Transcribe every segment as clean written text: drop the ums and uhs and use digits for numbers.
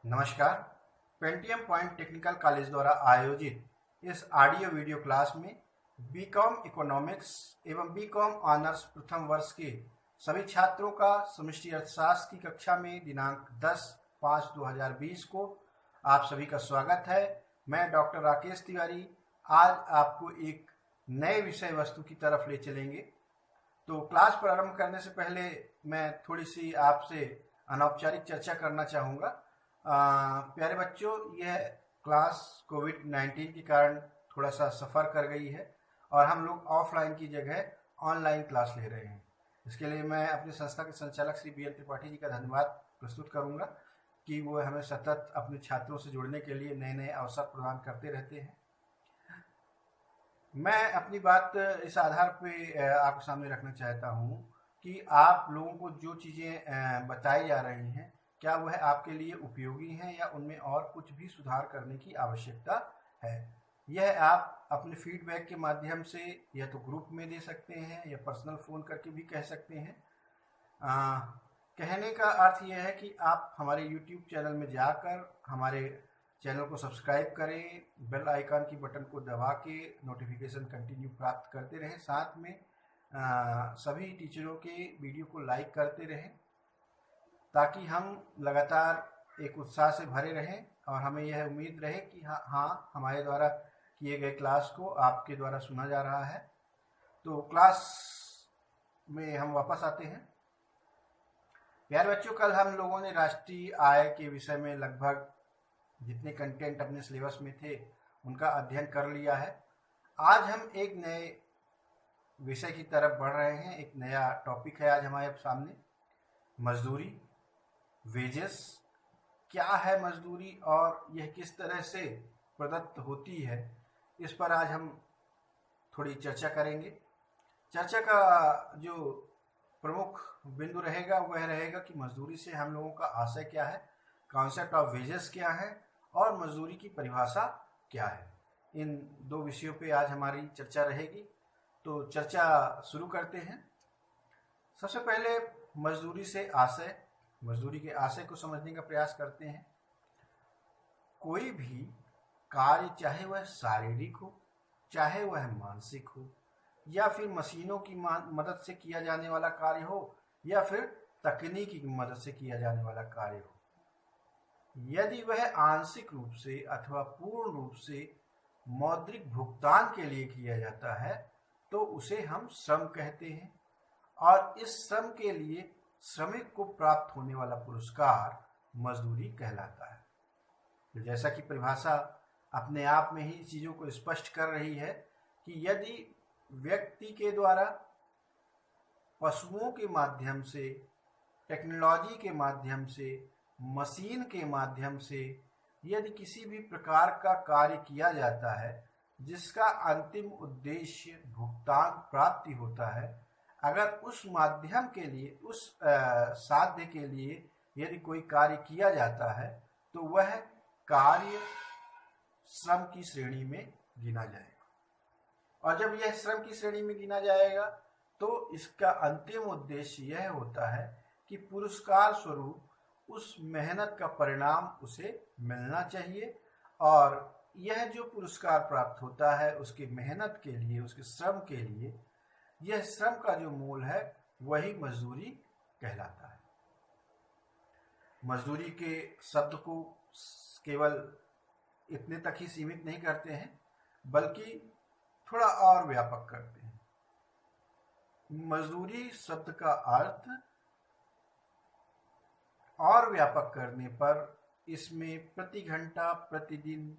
नमस्कार। Pentium point technical college द्वारा आयोजित इस ऑडियो वीडियो क्लास में बीकॉम इकोनॉमिक्स एवं बीकॉम ऑनर्स प्रथम वर्ष के सभी छात्रों का समष्टि अर्थशास्त्र की कक्षा में दिनांक 10/5/2020 को आप सभी का स्वागत है। मैं डॉक्टर राकेश तिवारी आज आपको एक नए विषय वस्तु की तरफ ले चलेंगे। तो क्लास प्रारंभ करने से पहले मैं थोड़ी सी आपसे अनौपचारिक चर्चा करना चाहूँगा। प्यारे बच्चों, यह क्लास कोविड-19 के कारण थोड़ा सा सफ़र कर गई है और हम लोग ऑफलाइन की जगह ऑनलाइन क्लास ले रहे हैं। इसके लिए मैं अपनी संस्था के संचालक श्री बी एल त्रिपाठी जी का धन्यवाद प्रस्तुत करूंगा कि वो हमें सतत अपने छात्रों से जुड़ने के लिए नए नए अवसर प्रदान करते रहते हैं। मैं अपनी बात इस आधार पे आपके सामने रखना चाहता हूँ कि आप लोगों को जो चीज़ें बताई जा रही हैं क्या वह आपके लिए उपयोगी हैं या उनमें और कुछ भी सुधार करने की आवश्यकता है। यह आप अपने फीडबैक के माध्यम से या तो ग्रुप में दे सकते हैं या पर्सनल फ़ोन करके भी कह सकते हैं। कहने का अर्थ यह है कि आप हमारे YouTube चैनल में जाकर हमारे चैनल को सब्सक्राइब करें, बेल आइकन की बटन को दबा के नोटिफिकेशन कंटिन्यू प्राप्त करते रहें, साथ में सभी टीचरों के वीडियो को लाइक करते रहें ताकि हम लगातार एक उत्साह से भरे रहें और हमें यह उम्मीद रहे कि हाँ हमारे द्वारा किए गए क्लास को आपके द्वारा सुना जा रहा है। तो क्लास में हम वापस आते हैं। प्यारे बच्चों, कल हम लोगों ने राष्ट्रीय आय के विषय में लगभग जितने कंटेंट अपने सिलेबस में थे उनका अध्ययन कर लिया है। आज हम एक नए विषय की तरफ बढ़ रहे हैं। एक नया टॉपिक है आज हमारे सामने, मजदूरी, वेजेस। क्या है मजदूरी और यह किस तरह से प्रदत्त होती है, इस पर आज हम थोड़ी चर्चा करेंगे। चर्चा का जो प्रमुख बिंदु रहेगा वह रहेगा कि मजदूरी से हम लोगों का आशय क्या है, कॉन्सेप्ट ऑफ वेजेस क्या है और मजदूरी की परिभाषा क्या है। इन दो विषयों पे आज हमारी चर्चा रहेगी। तो चर्चा शुरू करते हैं। सबसे पहले मजदूरी से आशय, मजदूरी के आशय को समझने का प्रयास करते हैं। कोई भी कार्य, चाहे वह शारीरिक हो, चाहे वह मानसिक हो, या फिर मशीनों की मदद से किया जाने वाला कार्य हो या फिर तकनीकी की मदद से किया जाने वाला कार्य हो, यदि वह आंशिक रूप से अथवा पूर्ण रूप से मौद्रिक भुगतान के लिए किया जाता है तो उसे हम श्रम कहते हैं और इस श्रम के लिए श्रमिक को प्राप्त होने वाला पुरस्कार मजदूरी कहलाता है। तो जैसा कि परिभाषा अपने आप में ही चीज़ों को स्पष्ट कर रही है कि यदि व्यक्ति के द्वारा पशुओं के माध्यम से, टेक्नोलॉजी के माध्यम से, मशीन के माध्यम से यदि किसी भी प्रकार का कार्य किया जाता है जिसका अंतिम उद्देश्य भुगतान प्राप्ति होता है, अगर उस माध्यम के लिए, उस साध्य के लिए यदि कोई कार्य किया जाता है तो वह कार्य श्रम की श्रेणी में गिना जाएगा। और जब यह श्रम की श्रेणी में गिना जाएगा तो इसका अंतिम उद्देश्य यह होता है कि पुरस्कार स्वरूप उस मेहनत का परिणाम उसे मिलना चाहिए और यह जो पुरस्कार प्राप्त होता है उसकी मेहनत के लिए, उसके श्रम के लिए, यह श्रम का जो मूल है वही मजदूरी कहलाता है। मजदूरी के शब्द को केवल इतने तक ही सीमित नहीं करते हैं बल्कि थोड़ा और व्यापक करते हैं। मजदूरी शब्द का अर्थ और व्यापक करने पर इसमें प्रति घंटा, प्रतिदिन,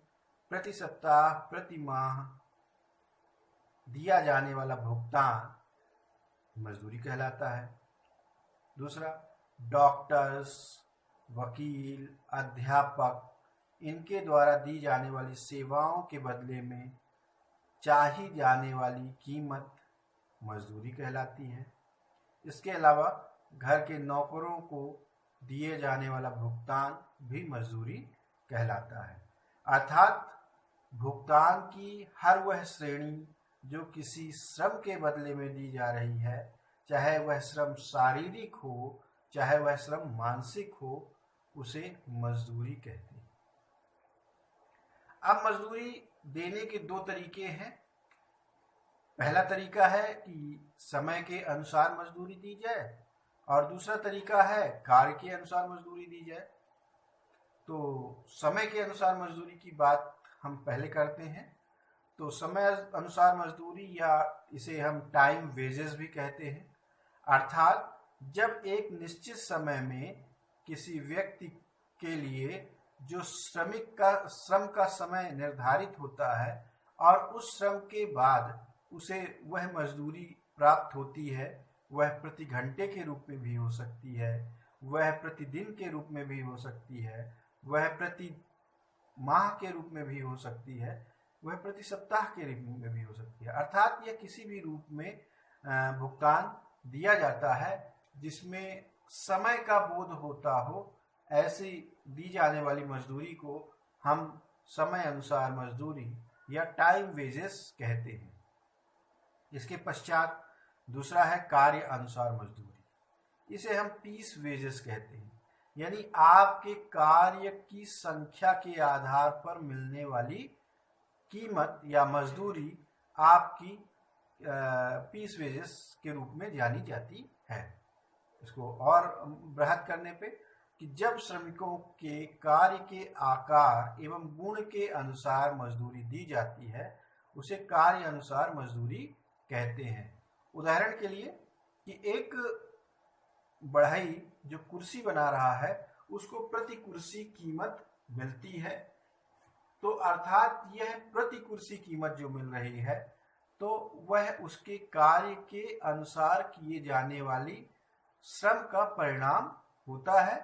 प्रति सप्ताह, प्रति माह दिया जाने वाला भुगतान मजदूरी कहलाता है। दूसरा, डॉक्टर्स, वकील, अध्यापक, इनके द्वारा दी जाने वाली सेवाओं के बदले में चाही जाने वाली कीमत मजदूरी कहलाती है। इसके अलावा घर के नौकरों को दिए जाने वाला भुगतान भी मजदूरी कहलाता है। अर्थात भुगतान की हर वह श्रेणी जो किसी श्रम के बदले में दी जा रही है, चाहे वह श्रम शारीरिक हो, चाहे वह श्रम मानसिक हो, उसे मजदूरी कहते हैं। अब मजदूरी देने के दो तरीके हैं। पहला तरीका है कि समय के अनुसार मजदूरी दी जाए और दूसरा तरीका है कार्य के अनुसार मजदूरी दी जाए। तो समय के अनुसार मजदूरी की बात हम पहले करते हैं। तो समय अनुसार मजदूरी, या इसे हम टाइम वेजेस भी कहते हैं, अर्थात जब एक निश्चित समय में किसी व्यक्ति के लिए जो श्रम का समय निर्धारित होता है और उस श्रम के बाद उसे वह मजदूरी प्राप्त होती है, वह प्रति घंटे के रूप में भी हो सकती है, वह प्रतिदिन के रूप में भी हो सकती है, वह प्रति माह के रूप में भी हो सकती है, वह प्रति सप्ताह के रूप में भी हो सकती है। अर्थात यह किसी भी रूप में भुगतान दिया जाता है जिसमें समय का बोध होता हो। ऐसी दी जाने वाली मजदूरी को हम समय अनुसार मजदूरी या टाइम वेजेस कहते हैं। इसके पश्चात दूसरा है कार्य अनुसार मजदूरी। इसे हम पीस वेजेस कहते हैं, यानी आपके कार्य की संख्या के आधार पर मिलने वाली कीमत या मजदूरी आपकी पीस वेजेस के रूप में जानी जाती है। इसको और बृहद करने पे कि जब श्रमिकों के कार्य के आकार एवं गुण के अनुसार मजदूरी दी जाती है, उसे कार्य अनुसार मजदूरी कहते हैं। उदाहरण के लिए कि एक बढ़ई जो कुर्सी बना रहा है उसको प्रति कुर्सी कीमत मिलती है, तो अर्थात यह प्रति कुर्सी कीमत जो मिल रही है तो वह उसके कार्य के अनुसार किए जाने वाली श्रम का परिणाम होता है,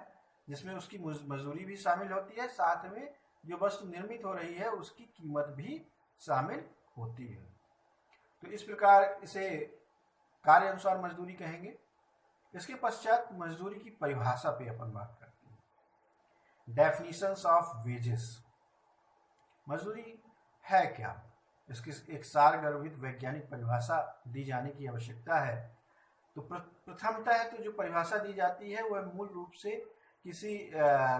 जिसमें उसकी मजदूरी भी शामिल होती है, साथ में जो वस्तु निर्मित हो रही है उसकी कीमत भी शामिल होती है। तो इस प्रकार इसे कार्य अनुसार मजदूरी कहेंगे। इसके पश्चात मजदूरी की परिभाषा पे अपन बात करते हैं। Definitions of wages. मजदूरी है क्या, इसकी एक सारगर्भित वैज्ञानिक परिभाषा दी जाने की आवश्यकता है। तो प्रथमतः तो जो परिभाषा दी जाती है वह मूल रूप से किसी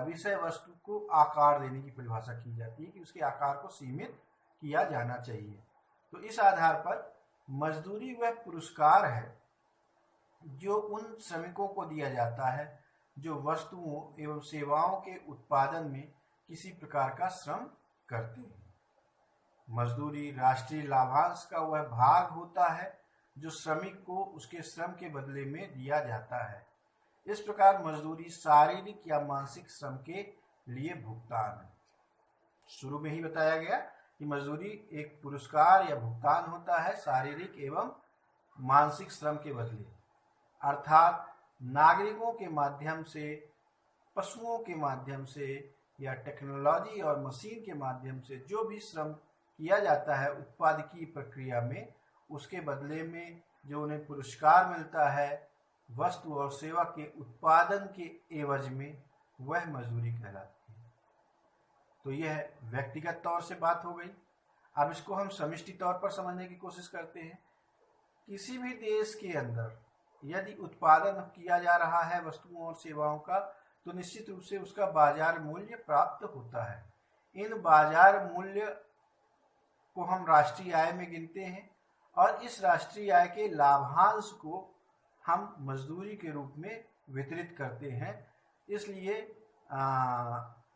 विषय वस्तु को आकार देने की परिभाषा की जाती है कि उसके आकार को सीमित किया जाना चाहिए। तो इस आधार पर मजदूरी वह पुरस्कार है जो उन श्रमिकों को दिया जाता है जो वस्तुओं एवं सेवाओं के उत्पादन में किसी प्रकार का श्रम करते हैं। मजदूरी राष्ट्रीय लाभांश का वह भाग होता है जो श्रमिक को उसके श्रम के बदले में दिया जाता है। इस प्रकार मजदूरी शारीरिक या मानसिक श्रम के लिए भुगतान है। शुरू में ही बताया गया कि मजदूरी एक पुरस्कार या भुगतान होता है शारीरिक एवं मानसिक श्रम के बदले, अर्थात नागरिकों के माध्यम से, पशुओं के माध्यम से या टेक्नोलॉजी और मशीन के माध्यम से जो भी श्रम किया जाता है उत्पादकीय प्रक्रिया में, उसके बदले में जो उन्हें पुरस्कार मिलता है वस्तु और सेवा के उत्पादन के एवज में, वह मजदूरी कहलाती है। तो यह व्यक्तिगत तौर से बात हो गई। अब इसको हम समष्टि तौर पर समझने की कोशिश करते हैं। किसी भी देश के अंदर यदि उत्पादन किया जा रहा है वस्तुओं और सेवाओं का, तो निश्चित रूप से उसका बाजार मूल्य प्राप्त होता है। इन बाजार मूल्य को हम राष्ट्रीय आय में गिनते हैं और इस राष्ट्रीय आय के लाभांश को हम मजदूरी के रूप में वितरित करते हैं। इसलिए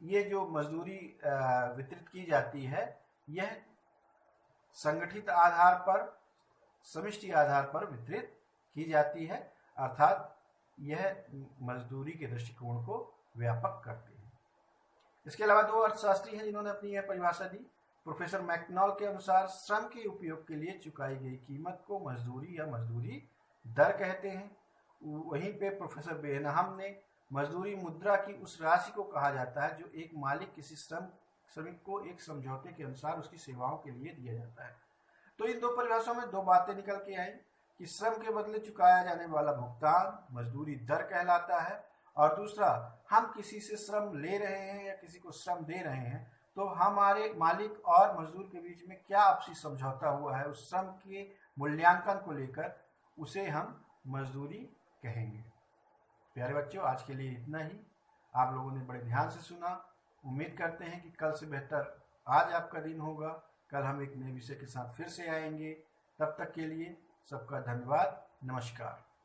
ये जो मजदूरी वितरित की जाती है यह संगठित आधार पर, समष्टि आधार पर वितरित की जाती है, अर्थात यह मजदूरी के दृष्टिकोण को व्यापक करते हैं। इसके अलावा दो अर्थशास्त्री हैं जिन्होंने अपनी यह परिभाषा दी। प्रोफेसर मैकडॉनल्ड के अनुसार श्रम के उपयोग के लिए चुकाई गई कीमत को मजदूरी या मजदूरी दर कहते हैं। वहीं पे प्रोफेसर बेनहम ने मजदूरी मुद्रा की उस राशि को कहा जाता है जो एक मालिक किसी श्रमिक को एक समझौते के अनुसार उसकी सेवाओं के लिए दिया जाता है। तो इन दो परिभाषाओं में दो बातें निकल के आई कि श्रम के बदले चुकाया जाने वाला भुगतान मजदूरी दर कहलाता है, और दूसरा, हम किसी से श्रम ले रहे हैं या किसी को श्रम दे रहे हैं तो हमारे मालिक और मजदूर के बीच में क्या आपसी समझौता हुआ है, उस श्रम के मूल्यांकन को लेकर उसे हम मजदूरी कहेंगे। प्यारे बच्चों, आज के लिए इतना ही। आप लोगों ने बड़े ध्यान से सुना। उम्मीद करते हैं कि कल से बेहतर आज आपका दिन होगा। कल हम एक नए विषय के साथ फिर से आएंगे। तब तक के लिए सबका धन्यवाद। नमस्कार।